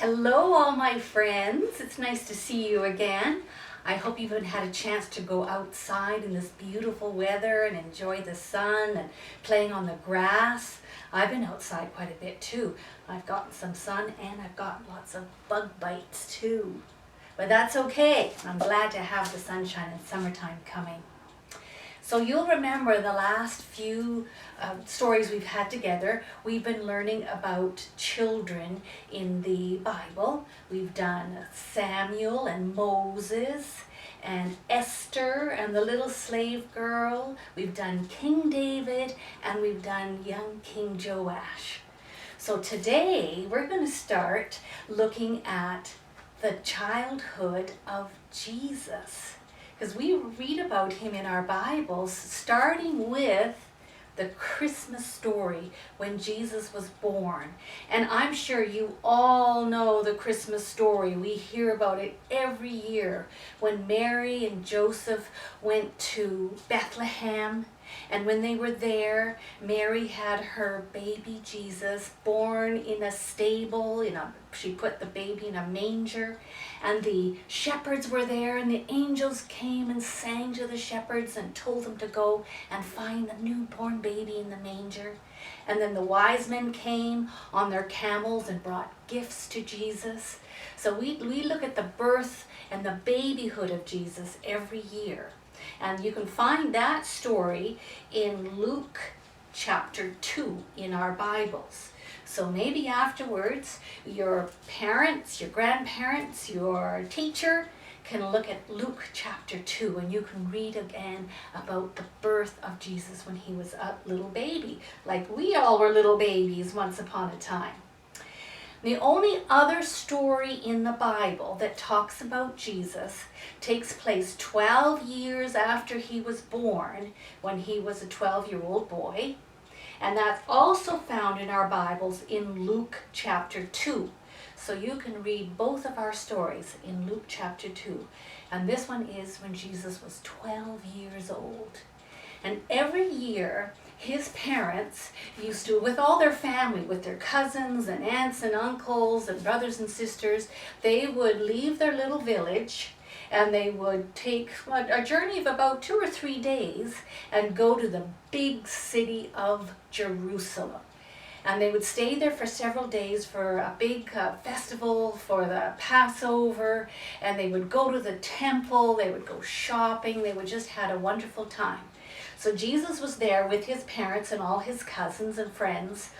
Hello all my friends, it's nice to see you again. I hope you've had a chance to go outside in this beautiful weather and enjoy the sun and playing on the grass. I've been outside quite a bit too. I've gotten some sun and I've gotten lots of bug bites too. But that's okay. I'm glad to have the sunshine and summertime coming. So you'll remember the last few stories we've had together, we've been learning about children in the Bible. We've done Samuel and Moses and Esther and the little slave girl. We've done King David and we've done young King Joash. So today we're going to start looking at the childhood of Jesus. Because we read about him in our Bibles, starting with the Christmas story when Jesus was born. And I'm sure you all know the Christmas story. We hear about it every year when Mary and Joseph went to Bethlehem. And when they were there, Mary had her baby Jesus born in a stable. She put the baby in a manger. And the shepherds were there, and the angels came and sang to the shepherds and told them to go and find the newborn baby in the manger. And then the wise men came on their camels and brought gifts to Jesus. So we look at the birth and the babyhood of Jesus every year. And you can find that story in Luke chapter 2 in our Bibles. So maybe afterwards, your parents, your grandparents, your teacher can look at Luke chapter 2 and you can read again about the birth of Jesus when he was a little baby, like we all were little babies once upon a time. The only other story in the Bible that talks about Jesus takes place 12 years after he was born, when he was a 12-year-old boy. And that's also found in our Bibles in Luke chapter 2. So you can read both of our stories in Luke chapter 2. And this one is when Jesus was 12 years old. And every year, his parents used to, with all their family, with their cousins and aunts and uncles and brothers and sisters, they would leave their little village and they would take a journey of about 2 or 3 days and go to the big city of Jerusalem. And they would stay there for several days for a big festival for the Passover. And they would go to the temple, they would go shopping, they would just had a wonderful time. So Jesus was there with his parents and all his cousins and friends.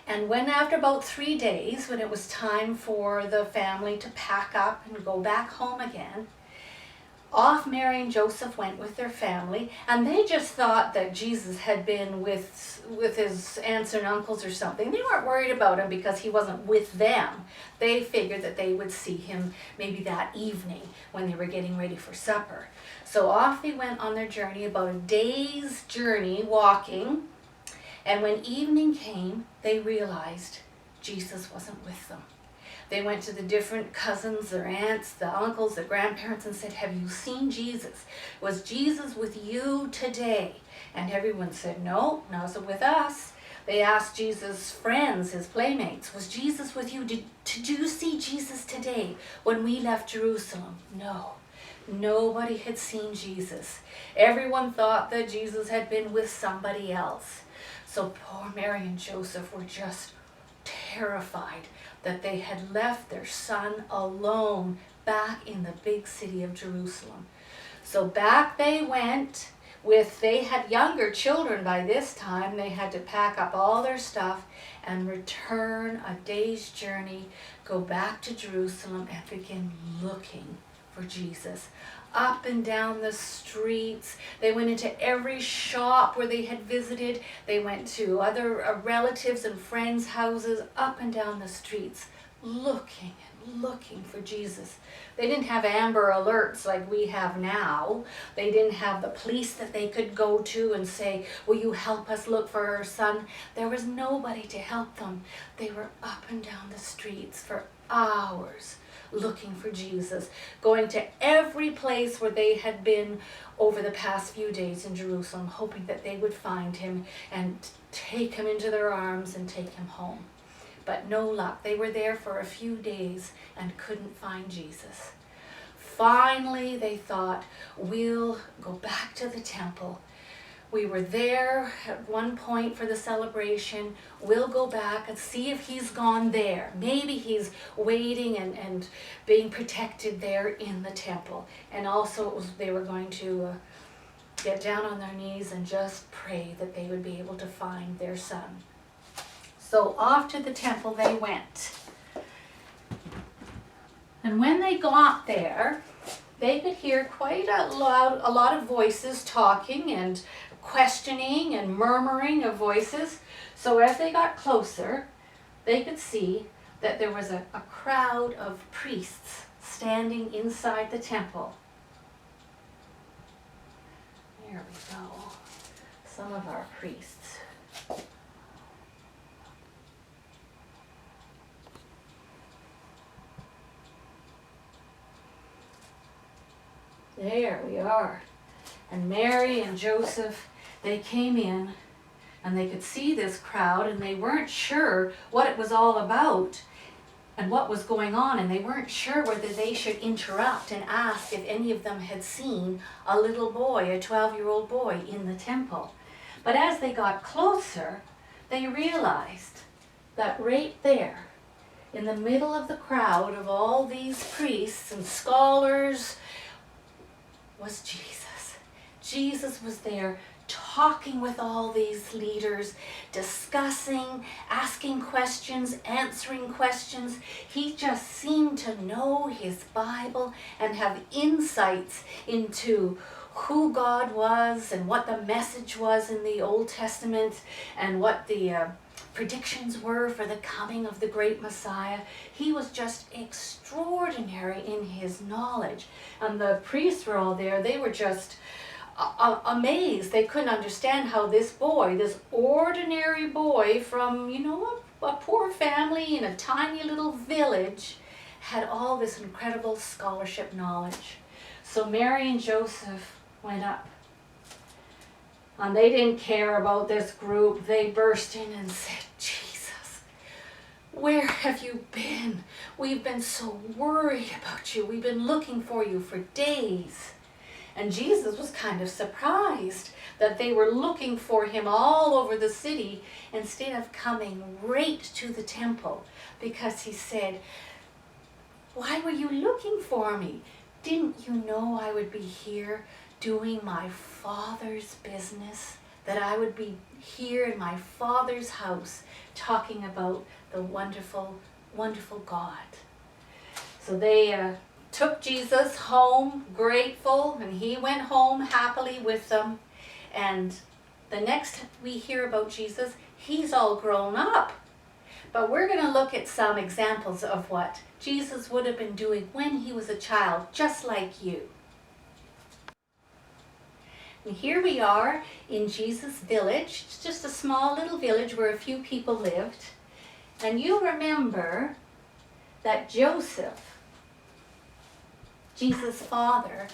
And when after about 3 days, when it was time for the family to pack up and go back home again, off Mary and Joseph went with their family, and they just thought that Jesus had been with his aunts and uncles or something. They weren't worried about him because he wasn't with them. They figured that they would see him maybe that evening when they were getting ready for supper. So off they went on their journey, about a day's journey walking. And when evening came, they realized Jesus wasn't with them. They went to the different cousins, their aunts, the uncles, the grandparents, and said, "Have you seen Jesus? Was Jesus with you today?" And everyone said, "No, not with us." They asked Jesus' friends, his playmates, "Was Jesus with you? Did you see Jesus today when we left Jerusalem?" No. Nobody had seen Jesus. Everyone thought that Jesus had been with somebody else. So poor Mary and Joseph were just terrified that they had left their son alone back in the big city of Jerusalem. So back they went they had younger children by this time. They had to pack up all their stuff and return a day's journey, go back to Jerusalem and begin looking for Jesus. Up and down the streets. They went into every shop where they had visited. They went to other relatives and friends' houses, up and down the streets, looking and looking for Jesus. They didn't have Amber Alerts like we have now. They didn't have the police that they could go to and say, "Will you help us look for our son?" There was nobody to help them. They were up and down the streets for hours, looking for Jesus, going to every place where they had been over the past few days in Jerusalem, hoping that they would find him and take him into their arms and take him home. but no luck. They were there for a few days and couldn't find Jesus. Finally, they thought, we'll go back to the temple. We were there at one point for the celebration. We'll go back and see if he's gone there. Maybe he's waiting and being protected there in the temple. And also they were going to get down on their knees and just pray that they would be able to find their son. So off to the temple they went. And when they got there, they could hear quite a lot of voices talking and questioning and murmuring of voices. So as they got closer, they could see that there was a crowd of priests standing inside the temple. There we go. Some of our priests. There we are. And Mary and Joseph, they came in and they could see this crowd and they weren't sure what it was all about and what was going on, and they weren't sure whether they should interrupt and ask if any of them had seen a little boy, a 12-year-old boy in the temple. But as they got closer, they realized that right there in the middle of the crowd of all these priests and scholars was Jesus. Jesus was there talking with all these leaders, discussing, asking questions, answering questions. He just seemed to know his Bible and have insights into who God was and what the message was in the Old Testament and what the predictions were for the coming of the great Messiah. He was just extraordinary in his knowledge. And the priests were all there. They were just amazed. They couldn't understand how this boy, this ordinary boy from, a poor family in a tiny little village, had all this incredible scholarship knowledge. So Mary and Joseph went up. And they didn't care about this group. They burst in and said, Jesus, where have you been? We've been so worried about you. We've been looking for you for days. And Jesus was kind of surprised that they were looking for him all over the city instead of coming right to the temple, because he said, why were you looking for me? Didn't you know I would be here doing my Father's business? That I would be here in my Father's house talking about the wonderful, wonderful God. So they took Jesus home, grateful, and he went home happily with them. And the next we hear about Jesus, he's all grown up. But we're going to look at some examples of what Jesus would have been doing when he was a child, just like you. And here we are in Jesus' village. It's just a small little village where a few people lived. And you remember that Joseph, Jesus' father,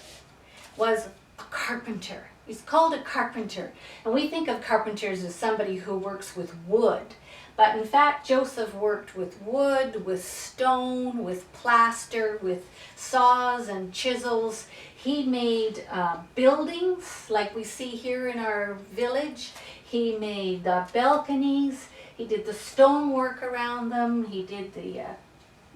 was a carpenter. He's called a carpenter. And we think of carpenters as somebody who works with wood. But in fact, Joseph worked with wood, with stone, with plaster, with saws and chisels. He made buildings like we see here in our village. He made balconies. He did the stonework around them. He did the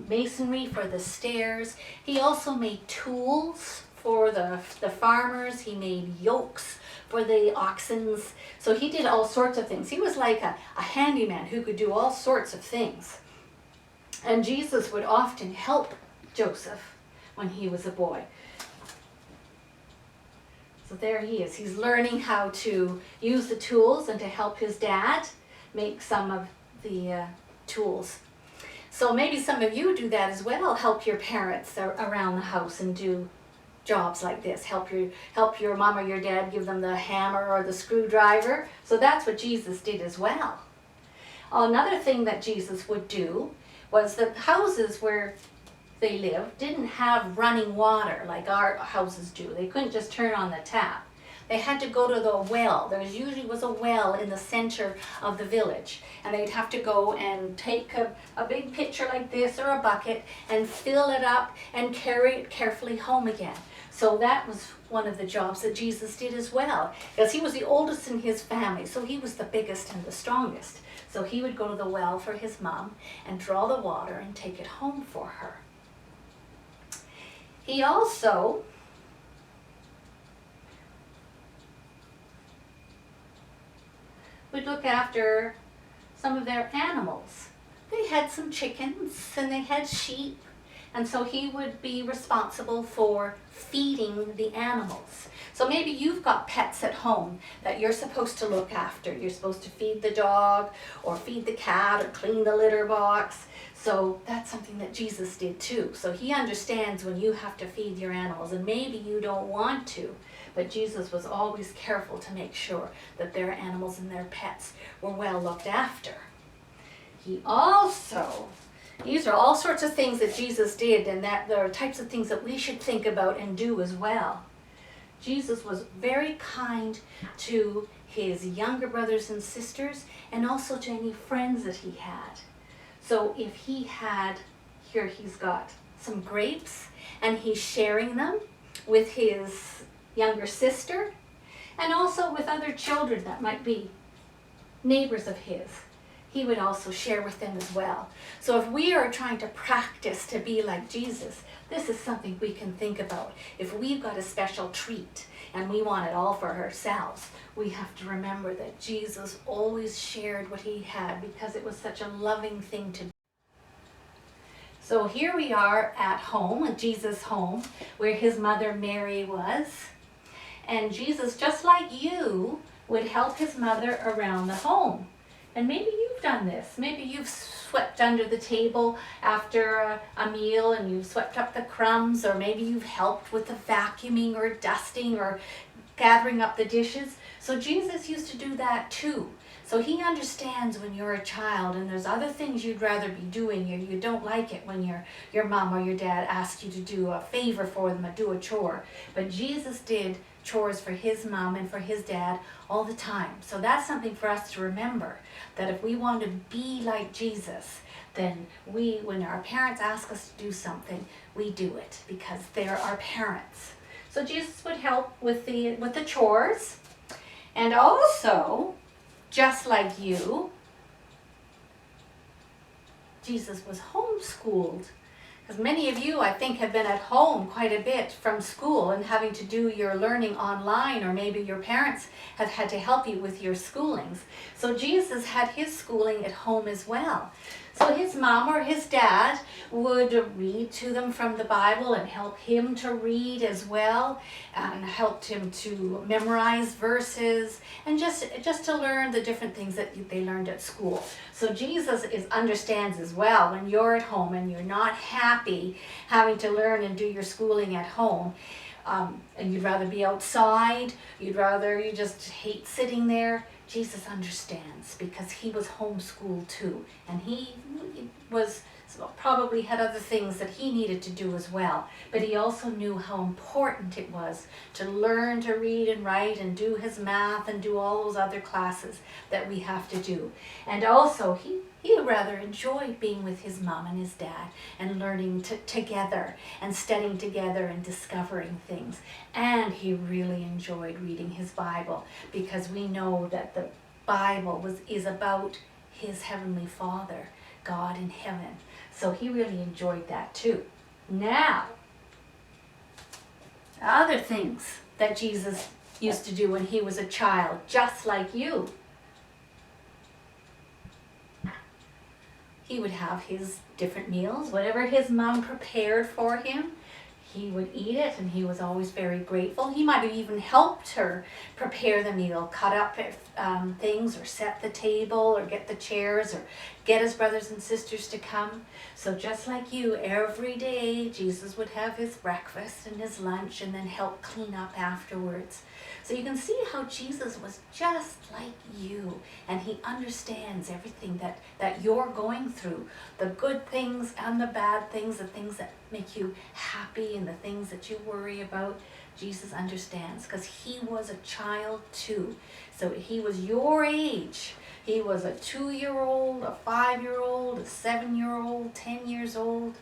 masonry for the stairs. He also made tools for the farmers. He made yokes for the oxens. So he did all sorts of things. He was like a handyman who could do all sorts of things. And Jesus would often help Joseph when he was a boy. So there he is. He's learning how to use the tools and to help his dad make some of the tools. So maybe some of you do that as well. Help your parents around the house and do jobs like this. Help your mom or your dad, give them the hammer or the screwdriver. So that's what Jesus did as well. Another thing that Jesus would do was the houses where they lived didn't have running water like our houses do. They couldn't just turn on the tap. they had to go to the well. There usually was a well in the center of the village, and they'd have to go and take a big pitcher like this or a bucket and fill it up and carry it carefully home again. So that was one of the jobs that Jesus did as well, because he was the oldest in his family, so he was the biggest and the strongest. So he would go to the well for his mom and draw the water and take it home for her. He also would look after some of their animals. They had some chickens and they had sheep, and so he would be responsible for feeding the animals. So maybe you've got pets at home that you're supposed to look after. You're supposed to feed the dog or feed the cat or clean the litter box. So that's something that Jesus did too. So he understands when you have to feed your animals, and maybe you don't want to, but Jesus was always careful to make sure that their animals and their pets were well looked after. He also, these are all sorts of things that Jesus did, and that there are types of things that we should think about and do as well. Jesus was very kind to his younger brothers and sisters, and also to any friends that he had. So if he had, here he's got some grapes, and he's sharing them with his younger sister, and also with other children that might be neighbors of his. He would also share with them as well. So if we are trying to practice to be like Jesus, this is something we can think about. If we've got a special treat and we want it all for ourselves, we have to remember that Jesus always shared what he had, because it was such a loving thing to do. So here we are at home, at Jesus' home, where his mother Mary was. And Jesus, just like you, would help his mother around the home. And maybe you've done this. Maybe you've swept under the table after a meal and you've swept up the crumbs, or maybe you've helped with the vacuuming or dusting or gathering up the dishes. So Jesus used to do that too. So he understands when you're a child and there's other things you'd rather be doing, or you don't like it when your mom or your dad asks you to do a favor for them or do a chore. But Jesus did chores for his mom and for his dad all the time. So that's something for us to remember, that if we want to be like Jesus, then when our parents ask us to do something, we do it because they're our parents. So Jesus would help with the chores, and also, just like you, Jesus was homeschooled. Because many of you, I think, have been at home quite a bit from school and having to do your learning online, or maybe your parents have had to help you with your schoolings. So Jesus had his schooling at home as well. So his mom or his dad would read to them from the Bible and help him to read as well, and helped him to memorize verses, and just to learn the different things that they learned at school. So Jesus understands as well when you're at home and you're not happy having to learn and do your schooling at home, and you'd rather be outside, you just hate sitting there. Jesus understands, because he was homeschooled too, and he was probably had other things that he needed to do as well, but he also knew how important it was to learn to read and write and do his math and do all those other classes that we have to do. And also he rather enjoyed being with his mom and his dad and learning together and studying together and discovering things. And he really enjoyed reading his Bible, because we know that the Bible is about his Heavenly Father, God in heaven. So he really enjoyed that too. Now, other things that Jesus used to do when he was a child, just like you. He would have his different meals, whatever his mom prepared for him. He would eat it, and he was always very grateful. He might have even helped her prepare the meal, cut up things, or set the table, or get the chairs, or get his brothers and sisters to come. So just like you, every day Jesus would have his breakfast and his lunch, and then help clean up afterwards. So you can see how Jesus was just like you, and he understands everything that you're going through, the good things and the bad things, the things that make you happy and the things that you worry about. Jesus understands because he was a child too. So he was your age. He was a 2-year-old, a 5-year-old, a 7-year-old, 10 years old.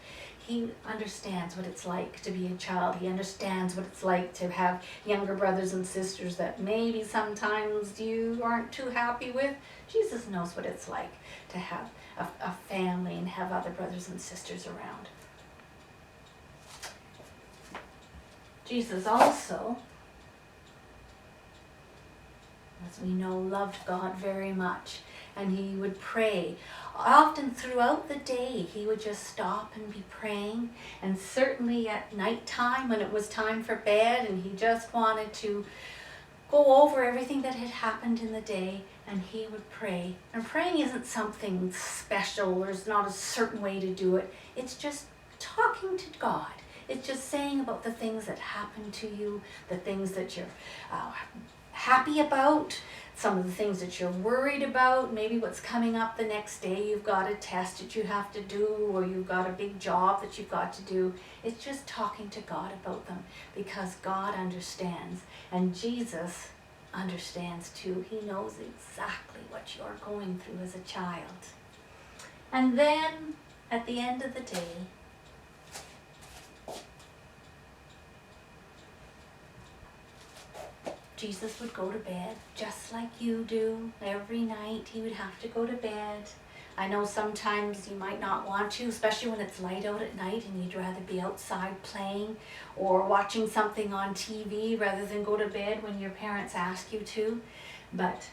He understands what it's like to be a child. He understands what it's like to have younger brothers and sisters that maybe sometimes you aren't too happy with. Jesus knows what it's like to have a family and have other brothers and sisters around. Jesus also, as we know, loved God very much, and he would pray. Often throughout the day, he would just stop and be praying, and certainly at nighttime when it was time for bed and he just wanted to go over everything that had happened in the day, and he would pray. And praying isn't something special. There's not a certain way to do it. It's just talking to God. It's just saying about the things that happened to you, the things that you're happy about, some of the things that you're worried about, maybe what's coming up the next day. You've got a test that you have to do, or you've got a big job that you've got to do. It's just talking to God about them because God understands, and Jesus understands too. He knows exactly what you're going through as a child. And then at the end of the day, Jesus would go to bed just like you do. Every night he would have to go to bed. I know sometimes you might not want to, especially when it's light out at night and you'd rather be outside playing or watching something on TV rather than go to bed when your parents ask you to. But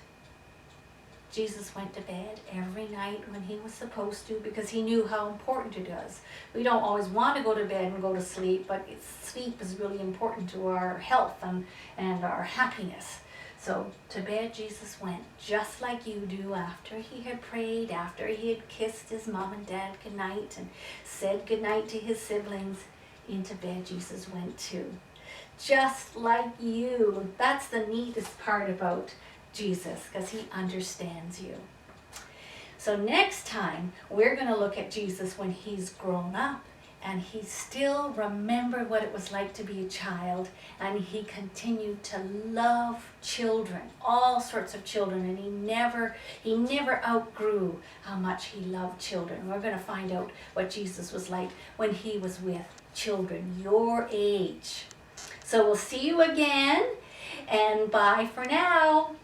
Jesus went to bed every night when he was supposed to because he knew how important it is. We don't always want to go to bed and go to sleep, but sleep is really important to our health and our happiness. So to bed Jesus went just like you do after he had prayed, after he had kissed his mom and dad goodnight and said goodnight to his siblings. Into bed Jesus went too. Just like you. That's the neatest part about Jesus, because he understands you. So next time we're going to look at Jesus when he's grown up and he still remembered what it was like to be a child, and he continued to love children, all sorts of children, and he never outgrew how much he loved children. We're going to find out what Jesus was like when he was with children your age. So we'll see you again, and bye for now.